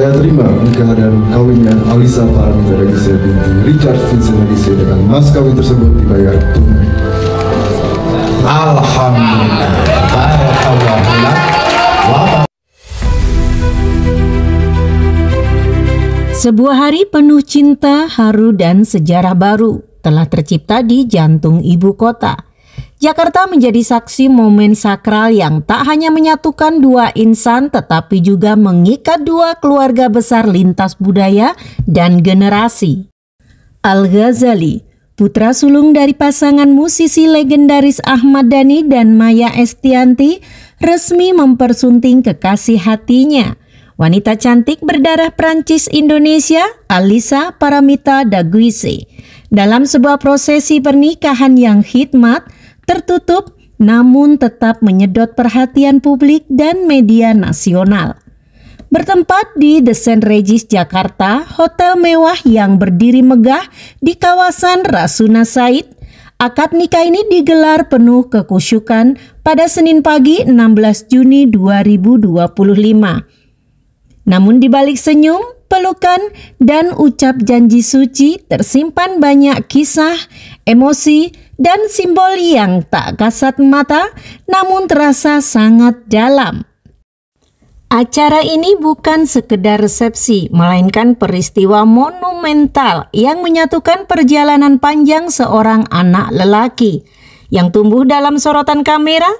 Saya terima nikah dan kawinnya Alisa Paramita Regise binti Richard Vincent Regise dengan mas kawin tersebut dibayar tunai. Alhamdulillah. Barakallahu. Sebuah hari penuh cinta, haru, dan sejarah baru telah tercipta di jantung ibu kota. Jakarta menjadi saksi momen sakral yang tak hanya menyatukan dua insan tetapi juga mengikat dua keluarga besar lintas budaya dan generasi. Al-Ghazali, putra sulung dari pasangan musisi legendaris Ahmad Dhani dan Maya Estianty, resmi mempersunting kekasih hatinya, wanita cantik berdarah Prancis Indonesia, Alisa Paramita Daguise, dalam sebuah prosesi pernikahan yang khidmat, tertutup namun tetap menyedot perhatian publik dan media nasional. Bertempat di The St. Regis Jakarta, hotel mewah yang berdiri megah di kawasan Rasuna Said, akad nikah ini digelar penuh kekusyukan pada Senin pagi 16 Juni 2025. Namun di balik senyum, pelukan, dan ucap janji suci tersimpan banyak kisah, emosi, dan simbol yang tak kasat mata namun terasa sangat dalam. Acara ini bukan sekedar resepsi, melainkan peristiwa monumental yang menyatukan perjalanan panjang seorang anak lelaki yang tumbuh dalam sorotan kamera,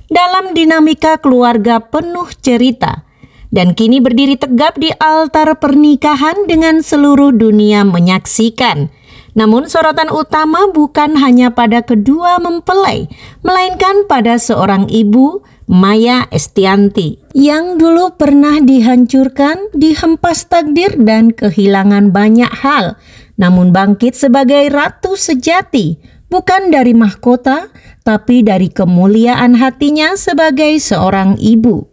dalam dinamika keluarga penuh cerita, dan kini berdiri tegap di altar pernikahan dengan seluruh dunia menyaksikan. Namun sorotan utama bukan hanya pada kedua mempelai, melainkan pada seorang ibu, Maya Estianty, yang dulu pernah dihancurkan, dihempas takdir dan kehilangan banyak hal, namun bangkit sebagai ratu sejati, bukan dari mahkota, tapi dari kemuliaan hatinya sebagai seorang ibu.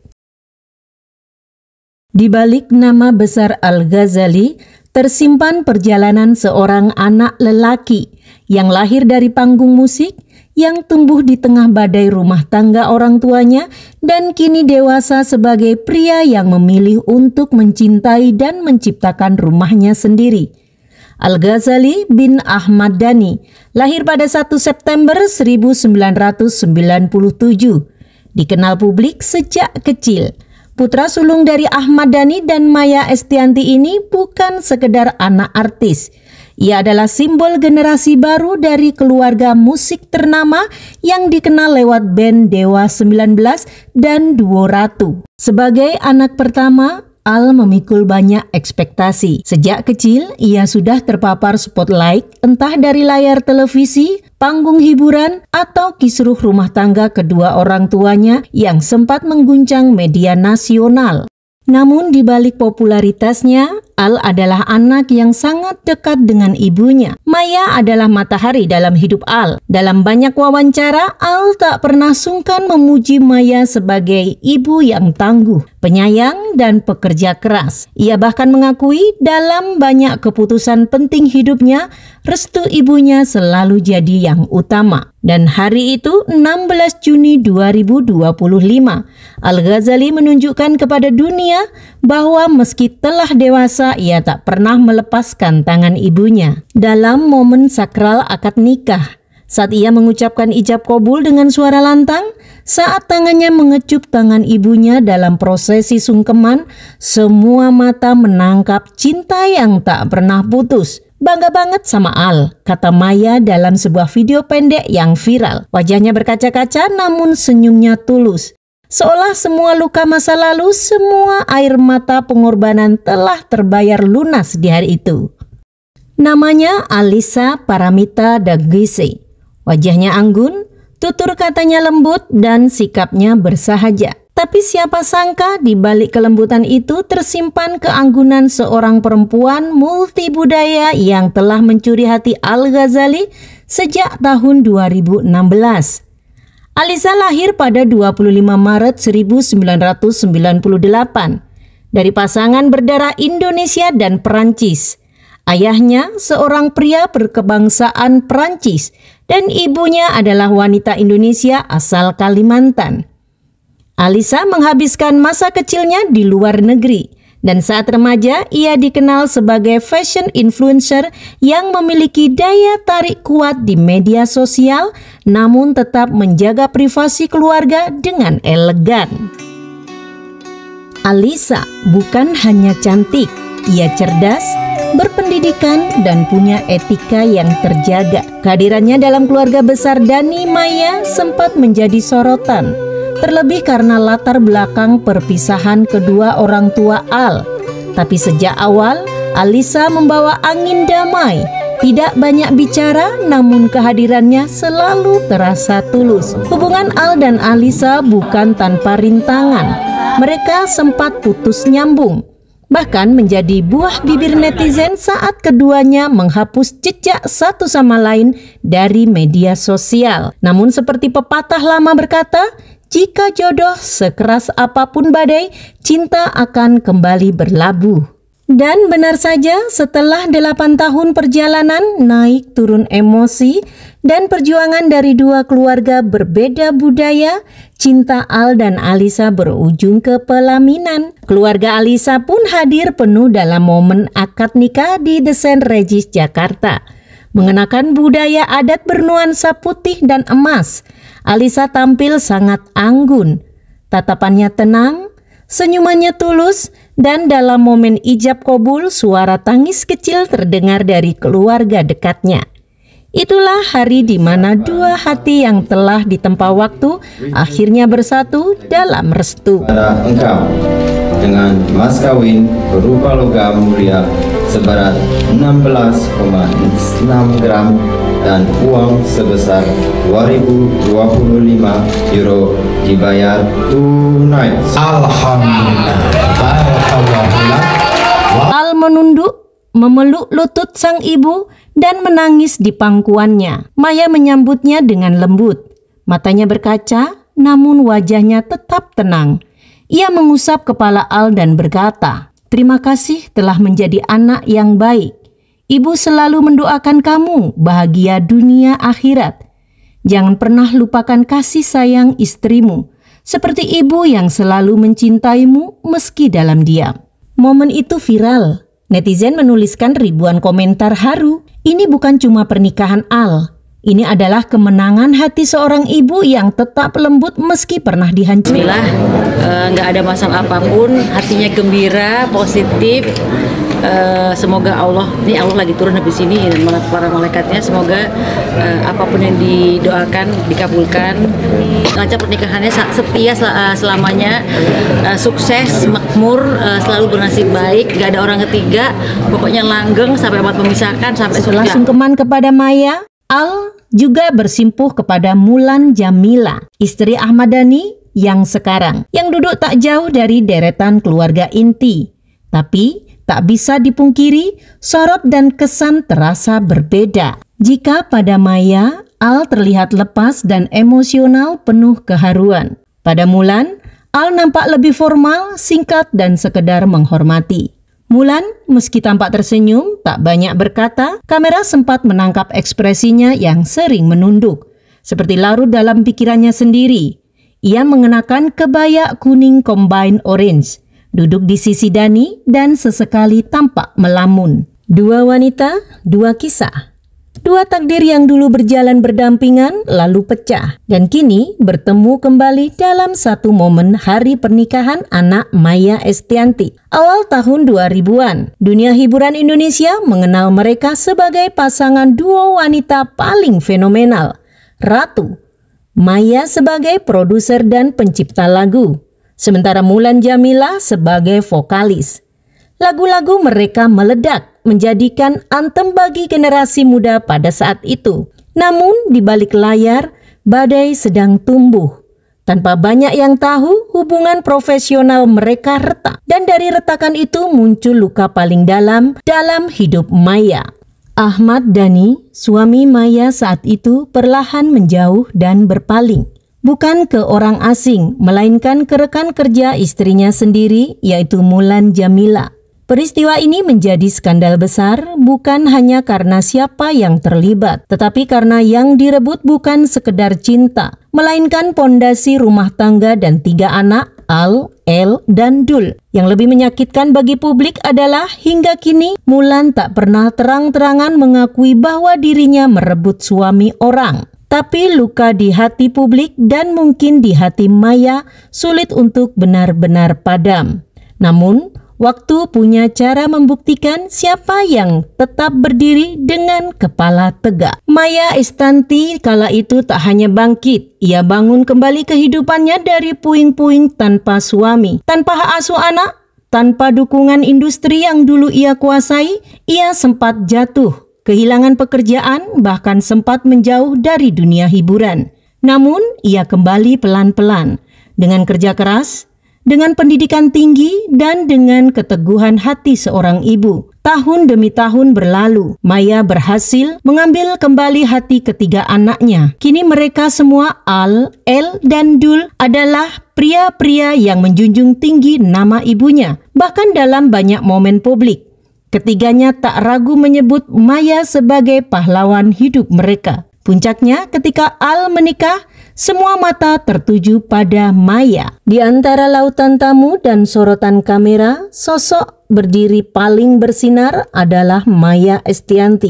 Di balik nama besar Al-Ghazali, tersimpan perjalanan seorang anak lelaki yang lahir dari panggung musik, yang tumbuh di tengah badai rumah tangga orang tuanya, dan kini dewasa sebagai pria yang memilih untuk mencintai dan menciptakan rumahnya sendiri. Al-Ghazali bin Ahmad Dhani lahir pada 1 September 1997, dikenal publik sejak kecil. Putra sulung dari Ahmad Dhani dan Maya Estianty ini bukan sekedar anak artis. Ia adalah simbol generasi baru dari keluarga musik ternama yang dikenal lewat band Dewa 19 dan Duo Ratu. Sebagai anak pertama, Al memikul banyak ekspektasi. Sejak kecil, ia sudah terpapar spotlight entah dari layar televisi, panggung hiburan, atau kisruh rumah tangga kedua orang tuanya yang sempat mengguncang media nasional. Namun di balik popularitasnya, Al adalah anak yang sangat dekat dengan ibunya. Maya adalah matahari dalam hidup Al. Dalam banyak wawancara, Al tak pernah sungkan memuji Maya sebagai ibu yang tangguh, penyayang, dan pekerja keras. Ia bahkan mengakui dalam banyak keputusan penting hidupnya, restu ibunya selalu jadi yang utama. Dan hari itu 16 Juni 2025, Al-Ghazali menunjukkan kepada dunia bahwa meski telah dewasa, ia tak pernah melepaskan tangan ibunya. Dalam momen sakral akad nikah, saat ia mengucapkan ijab kabul dengan suara lantang, saat tangannya mengecup tangan ibunya dalam prosesi sungkeman, semua mata menangkap cinta yang tak pernah putus. Bangga banget sama Al, kata Maya dalam sebuah video pendek yang viral. Wajahnya berkaca-kaca namun senyumnya tulus. Seolah semua luka masa lalu, semua air mata pengorbanan telah terbayar lunas di hari itu. Namanya Alisa Paramita Daguise. Wajahnya anggun, tutur katanya lembut, dan sikapnya bersahaja. Tapi siapa sangka di balik kelembutan itu tersimpan keanggunan seorang perempuan multibudaya yang telah mencuri hati Al-Ghazali sejak tahun 2016. Alisa lahir pada 25 Maret 1998 dari pasangan berdarah Indonesia dan Perancis. Ayahnya seorang pria berkebangsaan Perancis dan ibunya adalah wanita Indonesia asal Kalimantan. Alisa menghabiskan masa kecilnya di luar negeri Dan saat remaja, ia dikenal sebagai fashion influencer yang memiliki daya tarik kuat di media sosial, namun tetap menjaga privasi keluarga dengan elegan. Alisa bukan hanya cantik, ia cerdas, berpendidikan, dan punya etika yang terjaga. Kehadirannya dalam keluarga besar Dani Maya sempat menjadi sorotan, terlebih karena latar belakang perpisahan kedua orang tua Al. Tapi sejak awal, Alisa membawa angin damai, tidak banyak bicara, namun kehadirannya selalu terasa tulus. Hubungan Al dan Alisa bukan tanpa rintangan. Mereka sempat putus nyambung, bahkan menjadi buah bibir netizen saat keduanya menghapus jejak satu sama lain dari media sosial. Namun seperti pepatah lama berkata, jika jodoh sekeras apapun badai, cinta akan kembali berlabuh. Dan benar saja, setelah 8 tahun perjalanan, naik turun emosi, dan perjuangan dari dua keluarga berbeda budaya, cinta Al dan Alisa berujung ke pelaminan. Keluarga Alisa pun hadir penuh dalam momen akad nikah di The St. Regis, Jakarta. Mengenakan budaya adat bernuansa putih dan emas, Alisa tampil sangat anggun. Tatapannya tenang, senyumannya tulus, dan dalam momen ijab kabul, suara tangis kecil terdengar dari keluarga dekatnya. Itulah hari di mana dua hati yang telah ditempa waktu akhirnya bersatu dalam restu. Pada engkau dengan mas kawin berupa logam mulia seberat 16,6 gram dan uang sebesar 2.025 euro dibayar tunai. Alhamdulillah. Al menunduk, memeluk lutut sang ibu, dan menangis di pangkuannya. Maya menyambutnya dengan lembut. Matanya berkaca, namun wajahnya tetap tenang. Ia mengusap kepala Al dan berkata, "Terima kasih telah menjadi anak yang baik. Ibu selalu mendoakan kamu bahagia dunia akhirat. Jangan pernah lupakan kasih sayang istrimu, seperti ibu yang selalu mencintaimu meski dalam diam." Momen itu viral. Netizen menuliskan ribuan komentar haru. Ini bukan cuma pernikahan Al. Ini adalah kemenangan hati seorang ibu yang tetap lembut meski pernah dihancurkan. Nggak ada masalah apapun, hatinya gembira, positif. Semoga Allah lagi turun habis ini dan para malaikatnya, semoga apapun yang didoakan dikabulkan. Lancar pernikahannya, setia selamanya, sukses, makmur, selalu bernasib baik, nggak ada orang ketiga, pokoknya langgeng sampai amat memisahkan sampai Setelah surga. sungkeman kepada Maya, Al juga bersimpuh kepada Mulan Jamila, istri Ahmad Dhani yang sekarang, yang duduk tak jauh dari deretan keluarga inti. Tapi tak bisa dipungkiri, sorot dan kesan terasa berbeda. Jika pada Maya, Al terlihat lepas dan emosional penuh keharuan. Pada Mulan, Al nampak lebih formal, singkat, dan sekedar menghormati. Mulan, meski tampak tersenyum, tak banyak berkata, kamera sempat menangkap ekspresinya yang sering menunduk, seperti larut dalam pikirannya sendiri. Ia mengenakan kebaya kuning combine orange, duduk di sisi Dhani dan sesekali tampak melamun. Dua wanita, dua kisah. Dua takdir yang dulu berjalan berdampingan lalu pecah dan kini bertemu kembali dalam satu momen hari pernikahan anak Maya Estianty. Awal tahun 2000-an, dunia hiburan Indonesia mengenal mereka sebagai pasangan duo wanita paling fenomenal. Ratu, Maya sebagai produser dan pencipta lagu, sementara Mulan Jamila sebagai vokalis. Lagu-lagu mereka meledak, menjadikan antem bagi generasi muda pada saat itu. Namun di balik layar, badai sedang tumbuh. Tanpa banyak yang tahu, hubungan profesional mereka retak. Dan dari retakan itu muncul luka paling dalam hidup Maya. Ahmad Dhani, suami Maya saat itu, perlahan menjauh dan berpaling. Bukan ke orang asing, melainkan ke rekan kerja istrinya sendiri, yaitu Mulan Jamila. Peristiwa ini menjadi skandal besar bukan hanya karena siapa yang terlibat, tetapi karena yang direbut bukan sekedar cinta, melainkan pondasi rumah tangga dan 3 anak, Al, El, dan Dul. Yang lebih menyakitkan bagi publik adalah hingga kini Mulan tak pernah terang-terangan mengakui bahwa dirinya merebut suami orang. Tapi luka di hati publik dan mungkin di hati Maya sulit untuk benar-benar padam. Namun, waktu punya cara membuktikan siapa yang tetap berdiri dengan kepala tegak. Maya Estianty kala itu tak hanya bangkit, ia bangun kembali kehidupannya dari puing-puing tanpa suami, tanpa hak asuh anak, tanpa dukungan industri yang dulu ia kuasai. Ia sempat jatuh, kehilangan pekerjaan, bahkan sempat menjauh dari dunia hiburan. Namun, ia kembali pelan-pelan dengan kerja keras, dengan pendidikan tinggi, dan dengan keteguhan hati seorang ibu. Tahun demi tahun berlalu, Maya berhasil mengambil kembali hati ketiga anaknya. Kini mereka semua, Al, El, dan Dul, adalah pria-pria yang menjunjung tinggi nama ibunya. Bahkan dalam banyak momen publik, ketiganya tak ragu menyebut Maya sebagai pahlawan hidup mereka. Puncaknya ketika Al menikah, semua mata tertuju pada Maya. Di antara lautan tamu dan sorotan kamera, sosok berdiri paling bersinar adalah Maya Estianty.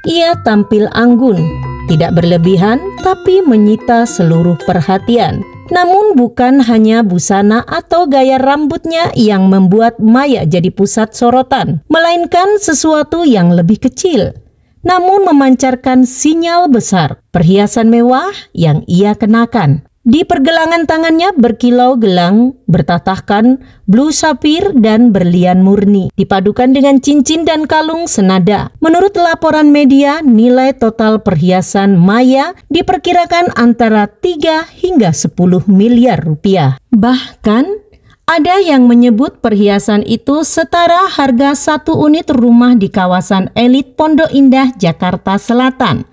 Ia tampil anggun, tidak berlebihan, tapi menyita seluruh perhatian. Namun bukan hanya busana atau gaya rambutnya yang membuat Maya jadi pusat sorotan, melainkan sesuatu yang lebih kecil, namun memancarkan sinyal besar, perhiasan mewah yang ia kenakan. Di pergelangan tangannya berkilau gelang, bertatahkan blue sapphire dan berlian murni, dipadukan dengan cincin dan kalung senada. Menurut laporan media, nilai total perhiasan Maya diperkirakan antara 3 hingga 10 miliar rupiah. Bahkan, ada yang menyebut perhiasan itu setara harga 1 unit rumah di kawasan elit Pondok Indah, Jakarta Selatan.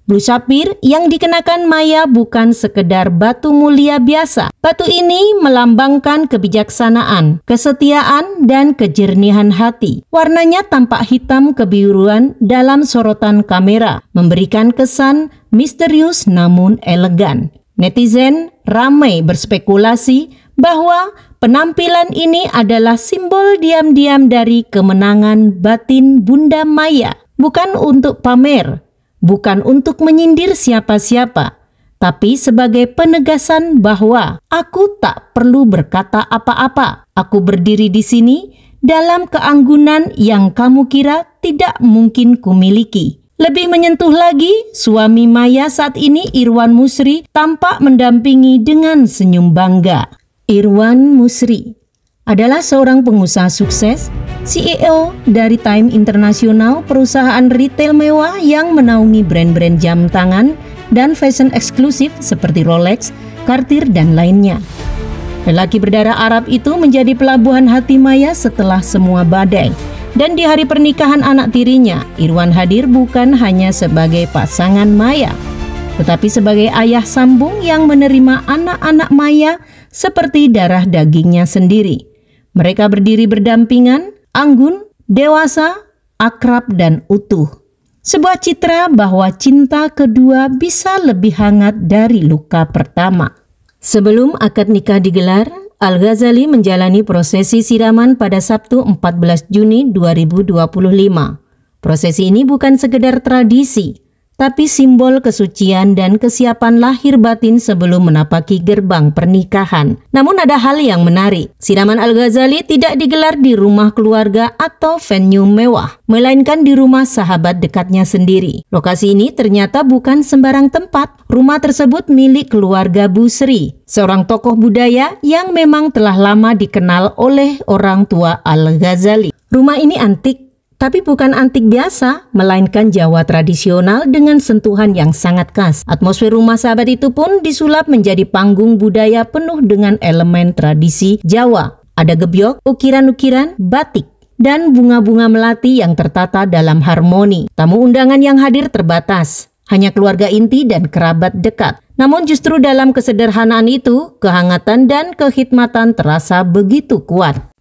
Blue sapphire yang dikenakan Maya bukan sekedar batu mulia biasa. Batu ini melambangkan kebijaksanaan, kesetiaan, dan kejernihan hati. Warnanya tampak hitam kebiruan dalam sorotan kamera, memberikan kesan misterius namun elegan. Netizen ramai berspekulasi bahwa penampilan ini adalah simbol diam-diam dari kemenangan batin Bunda Maya. Bukan untuk pamer, bukan untuk menyindir siapa-siapa, tapi sebagai penegasan bahwa aku tak perlu berkata apa-apa. Aku berdiri di sini dalam keanggunan yang kamu kira tidak mungkin kumiliki. Lebih menyentuh lagi, suami Maya saat ini, Irwan Musri, tampak mendampingi dengan senyum bangga. Irwan Musri adalah seorang pengusaha sukses, CEO dari Time International, perusahaan retail mewah yang menaungi brand-brand jam tangan dan fashion eksklusif seperti Rolex, Cartier, dan lainnya. Lelaki berdarah Arab itu menjadi pelabuhan hati Maya setelah semua badai. Dan di hari pernikahan anak tirinya, Irwan hadir bukan hanya sebagai pasangan Maya, tetapi sebagai ayah sambung yang menerima anak-anak Maya seperti darah dagingnya sendiri. Mereka berdiri berdampingan, anggun, dewasa, akrab, dan utuh. Sebuah citra bahwa cinta kedua bisa lebih hangat dari luka pertama. Sebelum akad nikah digelar, Al-Ghazali menjalani prosesi siraman pada Sabtu 14 Juni 2025. Prosesi ini bukan sekedar tradisi, tapi simbol kesucian dan kesiapan lahir batin sebelum menapaki gerbang pernikahan. Namun ada hal yang menarik. Siraman Al-Ghazali tidak digelar di rumah keluarga atau venue mewah, melainkan di rumah sahabat dekatnya sendiri. Lokasi ini ternyata bukan sembarang tempat. Rumah tersebut milik keluarga Busri, seorang tokoh budaya yang memang telah lama dikenal oleh orang tua Al-Ghazali. Rumah ini antik, tapi bukan antik biasa, melainkan Jawa tradisional dengan sentuhan yang sangat khas. Atmosfer rumah sahabat itu pun disulap menjadi panggung budaya penuh dengan elemen tradisi Jawa. Ada gebyok, ukiran-ukiran, batik, dan bunga-bunga melati yang tertata dalam harmoni. Tamu undangan yang hadir terbatas, hanya keluarga inti dan kerabat dekat. Namun justru dalam kesederhanaan itu, kehangatan dan kekhidmatan terasa begitu kuat.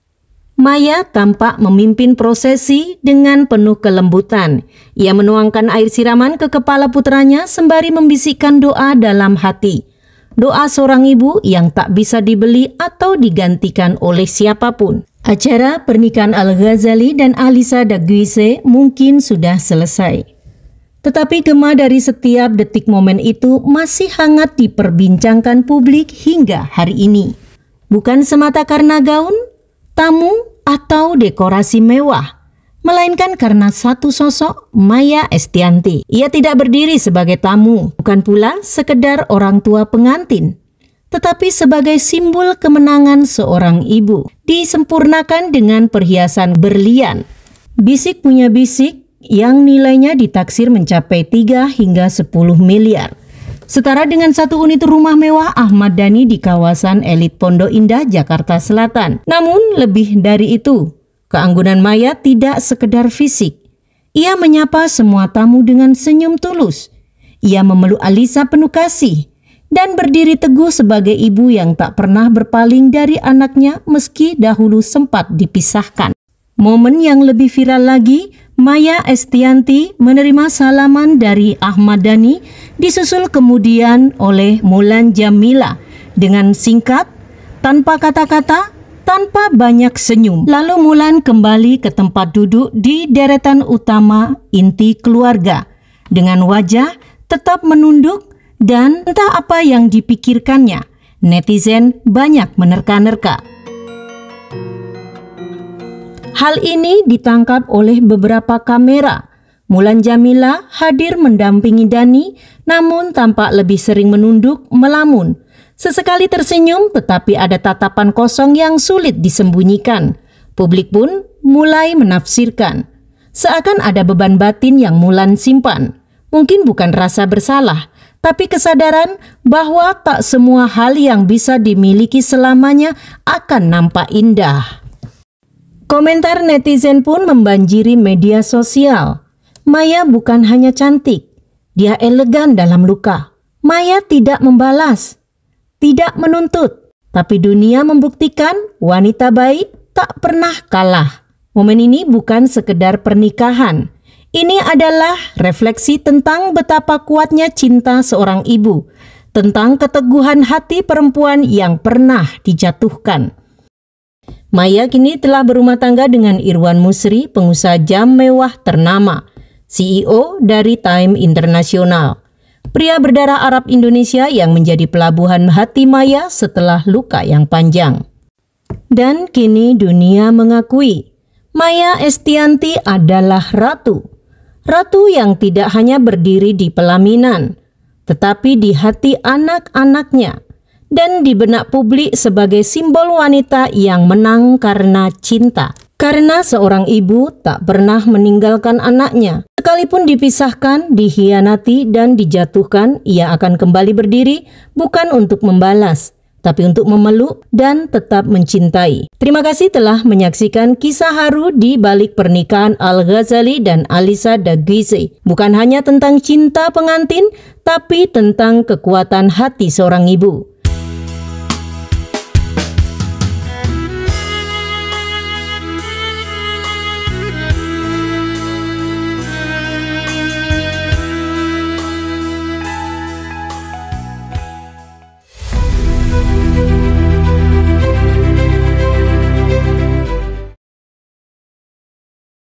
Maya tampak memimpin prosesi dengan penuh kelembutan. Ia menuangkan air siraman ke kepala putranya sembari membisikkan doa dalam hati. doa seorang ibu yang tak bisa dibeli atau digantikan oleh siapapun. Acara pernikahan Al-Ghazali dan Alisa Daguise mungkin sudah selesai. Tetapi gema dari setiap detik momen itu masih hangat diperbincangkan publik hingga hari ini. Bukan semata karena gaun, tamu, atau dekorasi mewah, melainkan karena satu sosok, Maya Estianty. Ia tidak berdiri sebagai tamu, bukan pula sekedar orang tua pengantin, tetapi sebagai simbol kemenangan seorang ibu. Disempurnakan dengan perhiasan berlian. Bisik punya bisik yang nilainya ditaksir mencapai 3 hingga 10 miliar. Setara dengan satu unit rumah mewah Ahmad Dhani di kawasan elit Pondok Indah, Jakarta Selatan. Namun lebih dari itu, keanggunan Maya tidak sekedar fisik. Ia menyapa semua tamu dengan senyum tulus. Ia memeluk Alisa penuh kasih dan berdiri teguh sebagai ibu yang tak pernah berpaling dari anaknya meski dahulu sempat dipisahkan. Momen yang lebih viral lagi, Maya Estianty menerima salaman dari Ahmad Dhani, disusul kemudian oleh Mulan Jameela dengan singkat, tanpa kata-kata, tanpa banyak senyum. Lalu Mulan kembali ke tempat duduk di deretan utama inti keluarga dengan wajah tetap menunduk dan entah apa yang dipikirkannya. Netizen banyak menerka-nerka. Hal ini ditangkap oleh beberapa kamera. Mulan Jameela hadir mendampingi Dhani, namun tampak lebih sering menunduk, melamun. Sesekali tersenyum, tetapi ada tatapan kosong yang sulit disembunyikan. Publik pun mulai menafsirkan. Seakan ada beban batin yang Mulan simpan. Mungkin bukan rasa bersalah, tapi kesadaran bahwa tak semua hal yang bisa dimiliki selamanya akan nampak indah. Komentar netizen pun membanjiri media sosial. Maya bukan hanya cantik, dia elegan dalam luka. Maya tidak membalas, tidak menuntut, tapi dunia membuktikan wanita baik tak pernah kalah. Momen ini bukan sekedar pernikahan. Ini adalah refleksi tentang betapa kuatnya cinta seorang ibu, tentang keteguhan hati perempuan yang pernah dijatuhkan. Maya kini telah berumah tangga dengan Irwan Musri, pengusaha jam mewah ternama, CEO dari Time International. Pria berdarah Arab Indonesia yang menjadi pelabuhan hati Maya setelah luka yang panjang. Dan kini dunia mengakui, Maya Estianty adalah ratu. Ratu yang tidak hanya berdiri di pelaminan, tetapi di hati anak-anaknya. Dan di benak publik sebagai simbol wanita yang menang karena cinta. Karena seorang ibu tak pernah meninggalkan anaknya. Sekalipun dipisahkan, dikhianati, dan dijatuhkan, ia akan kembali berdiri bukan untuk membalas, tapi untuk memeluk dan tetap mencintai. Terima kasih telah menyaksikan kisah haru di balik pernikahan Al-Ghazali dan Alisa Daguise. Bukan hanya tentang cinta pengantin, tapi tentang kekuatan hati seorang ibu.